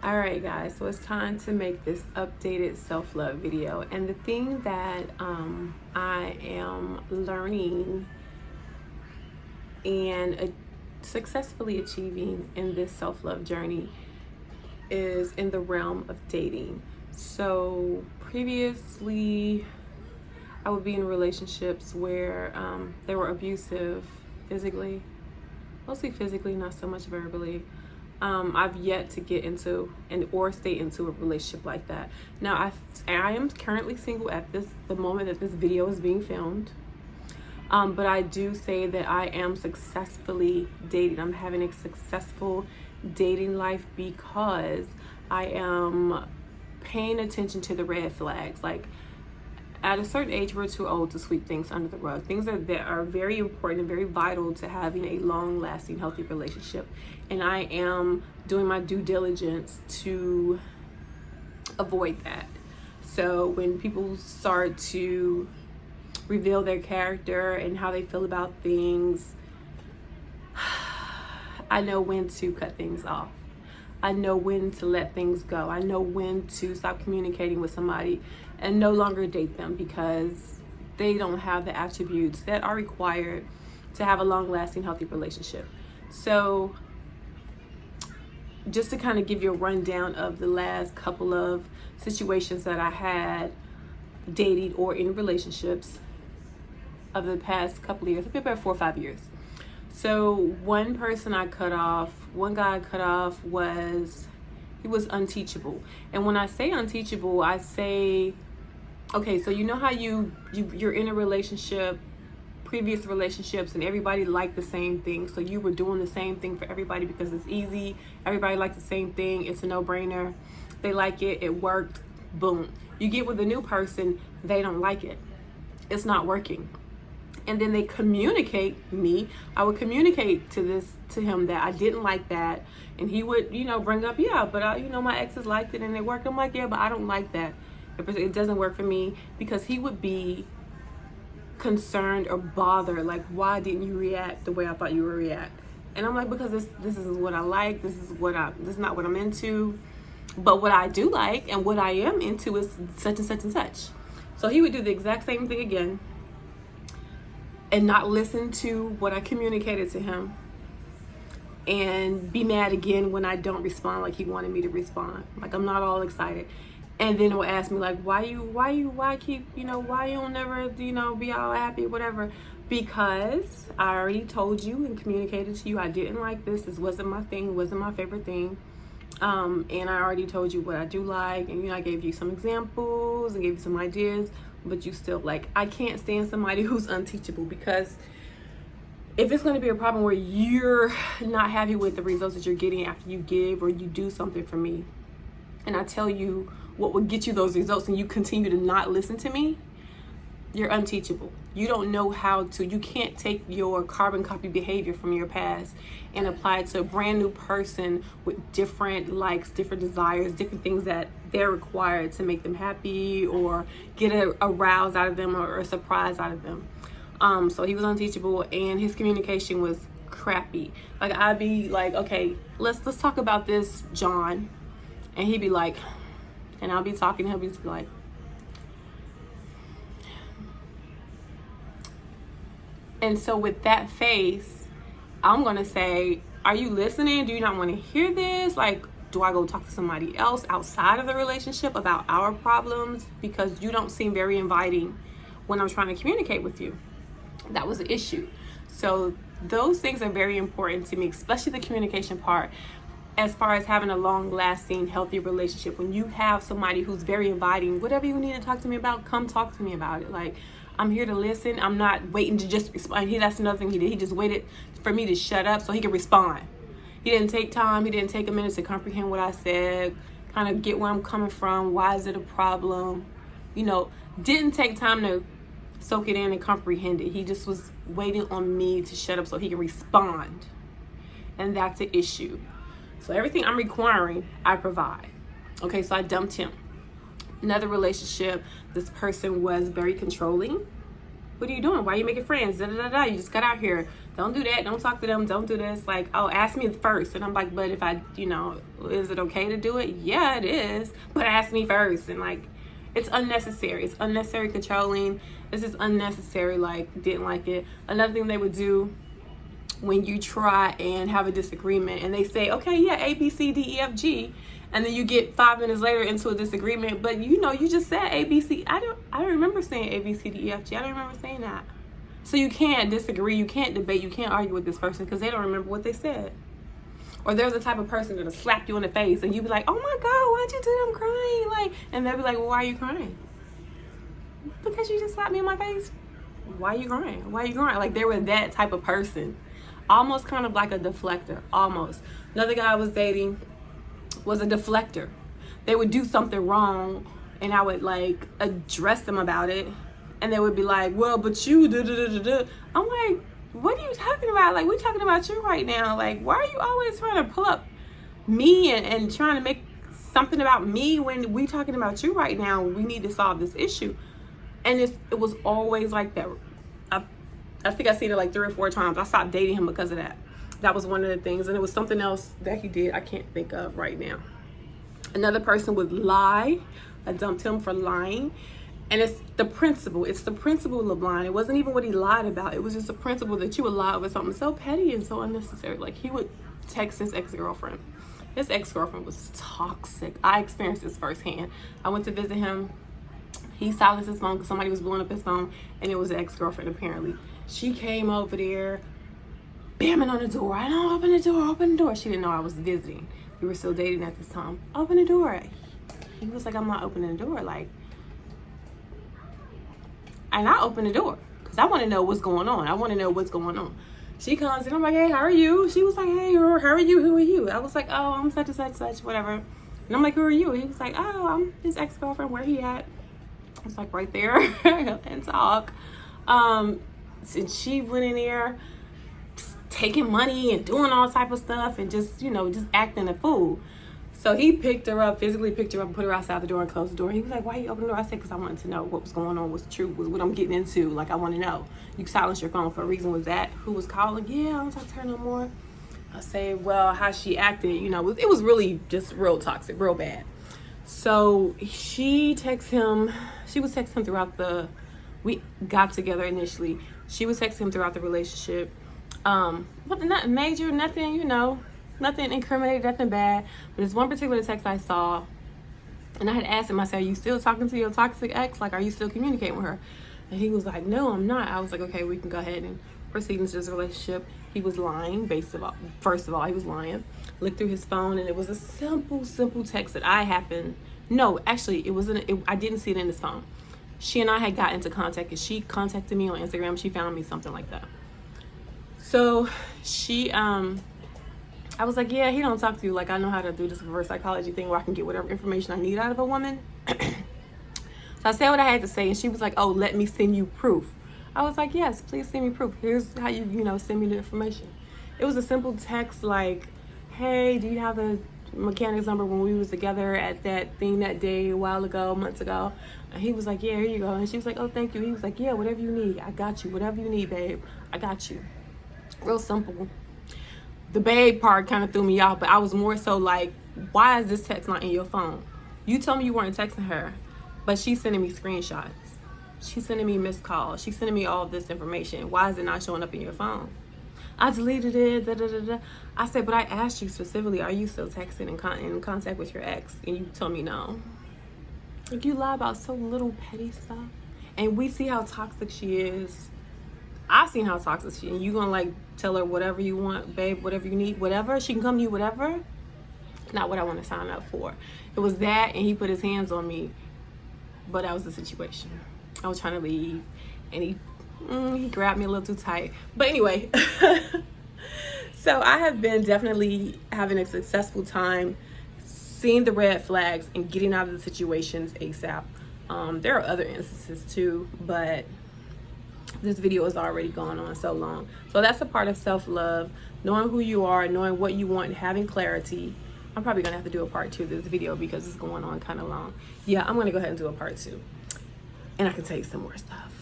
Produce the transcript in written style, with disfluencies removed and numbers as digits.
All right, guys, so it's time to make this updated self-love video. And the thing that I am learning and successfully achieving in this self-love journey is in the realm of dating. So previously, I would be in relationships where they were abusive physically, mostly physically, not so much verbally. I've yet to get into or stay into a relationship like that. Now, I am currently single at the moment that this video is being filmed. But I do say that I am successfully dating. I'm having a successful dating life because I am paying attention to the red flags. Like, at a certain age, we're too old to sweep things under the rug. Things that are very important and very vital to having a long-lasting, healthy relationship. And I am doing my due diligence to avoid that. So when people start to reveal their character and how they feel about things, I know when to cut things off. I know when to let things go. I know when to stop communicating with somebody and no longer date them because they don't have the attributes that are required to have a long-lasting, healthy relationship. So just to kind of give you a rundown of the last couple of situations that I had dating or in relationships of the past couple of years, about 4 or 5 years. So one guy I cut off he was unteachable. And when I say unteachable, I say, okay, so you know how you're in a relationship, previous relationships, and everybody liked the same thing. So you were doing the same thing for everybody because it's easy. Everybody likes the same thing. It's a no-brainer. They like it. It worked. Boom. You get with a new person, they don't like it. It's not working. And then they I would communicate to him that I didn't like that. And he would, bring up, my exes liked it and it worked. I'm like, yeah, but I don't like that. It doesn't work for me, because he would be concerned or bothered, like, why didn't you react the way I thought you would react? And I'm like, because this is what I like. This is not what I'm into. But what I do like and what I am into is such and such and such. So he would do the exact same thing again and not listen to what I communicated to him, and be mad again when I don't respond like he wanted me to respond. Like, I'm not all excited. And then he'll ask me, like, why you don't never, be all happy, whatever. Because I already told you and communicated to you I didn't like this. This wasn't my thing, wasn't my favorite thing. And I already told you what I do like, and I gave you some examples and gave you some ideas, but you still, like, I can't stand somebody who's unteachable, because if it's going to be a problem where you're not happy with the results that you're getting after you give or you do something for me, and I tell you what would get you those results and you continue to not listen to me, you're unteachable. You don't know you can't take your carbon copy behavior from your past and apply it to a brand new person with different likes, different desires, different things that they're required to make them happy or get a rouse out of them or a surprise out of them. So he was unteachable, and his communication was crappy. Like, I'd be like, okay, let's talk about this, John. And he'd be like, and I'll be talking to him, he'd be like, and so with that face, I'm going to say, are you listening? Do you not want to hear this? Like, do I go talk to somebody else outside of the relationship about our problems? Because you don't seem very inviting when I'm trying to communicate with you. That was the issue. So those things are very important to me, especially the communication part. As far as having a long-lasting, healthy relationship, when you have somebody who's very inviting, whatever you need to talk to me about, come talk to me about it. Like, I'm here to listen. I'm not waiting to just respond. That's another thing he did. He just waited for me to shut up so he could respond. He didn't take time. He didn't take a minute to comprehend what I said, kind of get where I'm coming from. Why is it a problem? Didn't take time to soak it in and comprehend it. He just was waiting on me to shut up so he could respond. And that's an issue. So everything I'm requiring, I provide. Okay, so I dumped him. Another relationship, this person was very controlling. What are you doing? Why are you making friends? You just got out here. don't do that, don't talk to them, don't do this. Like, oh, ask me first. And I'm like, but if I, is it okay to do it? Yeah, it is, but ask me first. And like, it's unnecessary. It's unnecessary controlling. This is unnecessary, like, didn't like it. Another thing they would do when you try and have a disagreement and they say, okay, yeah, A, B, C, D, E, F, G, and then you get 5 minutes later into a disagreement, but you just said A, B, C. I don't remember saying A, B, C, D, E, F, G. I don't remember saying that. So you can't disagree, you can't debate, you can't argue with this person because they don't remember what they said. Or they're the type of person that'll slap you in the face and you be like, oh my God, why'd you do that? I'm crying. Like, and they'll be like, well, why are you crying? Because you just slapped me in my face. Why are you crying? Why are you crying? Like, they were that type of person. Almost kind of like a deflector, almost. Another guy I was dating was a deflector. They would do something wrong and I would like address them about it. And they would be like, well, but you, da-da-da-da-da. I'm like, what are you talking about? Like, we're talking about you right now. Like, why are you always trying to pull up me and trying to make something about me when we talking about you right now? We need to solve this issue. And it was always like that. I think I seen it like 3 or 4 times. I stopped dating him because of that. That was one of the things. And it was something else that he did I can't think of right now. Another person would lie. I dumped him for lying. And it's the principle. It's the principle of lying. It wasn't even what he lied about. It was just the principle that you would lie over something so petty and so unnecessary. Like, he would text his ex-girlfriend. His ex-girlfriend was toxic. I experienced this firsthand. I went to visit him. He silenced his phone because somebody was blowing up his phone, and it was an ex-girlfriend apparently. She came over there, bamming on the door. I don't open the door, open the door. She didn't know I was visiting. We were still dating at this time. Open the door. He was like, I'm not opening the door. Like, and I opened the door because I want to know what's going on. I want to know what's going on. She comes and I'm like, hey, how are you? She was like, hey, how are you? Who are you? I was like, oh, I'm such and such, such, whatever. And I'm like, who are you? He was like, oh, I'm his ex-girlfriend. Where he at? I was like, right there. And talk. And she went in there taking money and doing all type of stuff and just, just acting a fool. So he picked her up, physically picked her up, and put her outside the door and closed the door. He was like, why you open the door? I said, because I wanted to know what was going on, what's true, what I'm getting into. Like, I want to know. You silenced your phone for a reason. Was that who was calling? Yeah, I don't talk to her no more. I say, well, how she acted, it was really just real toxic, real bad. So she texted him. She was texting him throughout we got together initially. She was texting him throughout the relationship. But not major, nothing, nothing incriminating, nothing bad. But there's one particular text I saw, and I had asked him, I said, are you still talking to your toxic ex? Like, are you still communicating with her? And he was like, no, I'm not. I was like, okay, we can go ahead and proceed into this relationship. He was lying, first of all, he was lying. Looked through his phone, and it was a simple text that I didn't see it in his phone. She and I had got into contact, and she contacted me on Instagram. She found me something like that. So I was like, yeah, he don't talk to you. Like, I know how to do this reverse psychology thing where I can get whatever information I need out of a woman. So I said what I had to say, and she was like, oh, let me send you proof. I was like, yes, please send me proof. Here's how you send me the information. It was a simple text like, hey, do you have the mechanic's number when we was together at that thing that day a while ago, months ago? And he was like, yeah, here you go. And she was like, oh, thank you. He was like, yeah, whatever you need, I got you. Whatever you need, babe, I got you. Real simple. The babe part kind of threw me off, but I was more so like, why is this text not in your phone? You told me you weren't texting her, but she's sending me screenshots. She's sending me missed calls. She's sending me all of this information. Why is it not showing up in your phone? I deleted it, da da da da. I said, but I asked you specifically, are you still texting and in contact with your ex? And you told me no. Like, you lie about so little petty stuff. And we see how toxic she is. I've seen how toxic she is. And you gonna like tell her whatever you want, babe, whatever you need, whatever. She can come to you, whatever. Not what I want to sign up for. It was that, and he put his hands on me. But that was the situation. I was trying to leave, and he grabbed me a little too tight. But anyway, so I have been definitely having a successful time seeing the red flags and getting out of the situations ASAP. There are other instances too, but this video has already gone on so long. So that's a part of self-love, knowing who you are, knowing what you want, having clarity. I'm probably gonna have to do a part 2 of this video because it's going on kind of long. Yeah, I'm gonna go ahead and do a part 2, and I can tell you some more stuff.